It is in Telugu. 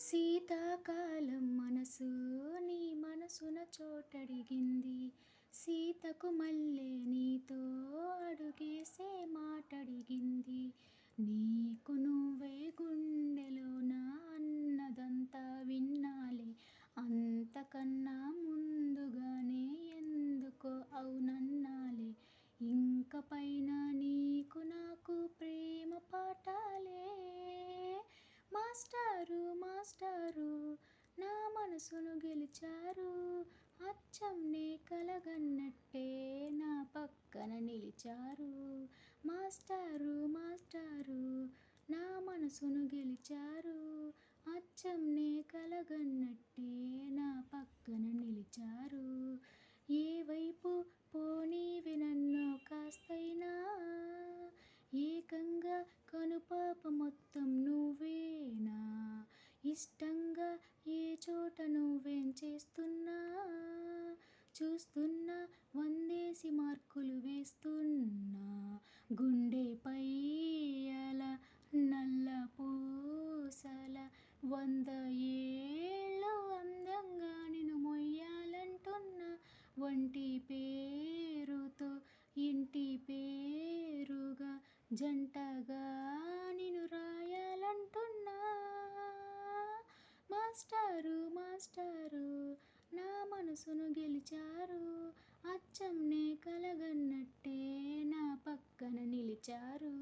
శీతాకాలం మనసు నీ మనసున చోటడిగింది. సీతకు మల్లె నీతో అడుగేసే మాటడిగింది. నీకు నువ్వే గుండెలోన అన్నదంతా విన్నాలే, అంతకన్నా ముందుగానే ఎందుకో అవునన్నాలే. ఇంక పైన నీకు నాకు ప్రేమ పాఠాలే. మాస్టారు మాస్టారు నా మనసును గెలిచారు. అచ్చం నే కలగన్నట్టే నా పక్కన నిలిచారు. మాస్టారు మాస్టారు నా మనసును గెలిచారు. అచ్చం నే కలగన్నట్టే నా పక్కన నిలిచారు. ఏ వైపు పోనీవే నన్ను కాస్తైనా, ఏకంగా కనుపాప మొత్తం నువ్వేనా. ఇష్టంగా ఏ చోట నువ్వేం చేస్తున్నా, చూస్తున్నా వందేసి మార్కులు వేస్తున్నా. గుండెపై అల నల్ల పూసల 100 ఏళ్ళు అందంగా నిన్ను మొయ్యాలంటున్నా. వంటి పేరుతో ఇంటి పేరుగా జంటగా నిన్ను రాయాలంటున్నా. మాస్టారు మాస్టారు నా మనసును గెలిచారు. అచ్చం నే కలగన్నట్టే నా పక్కన నిలిచారు.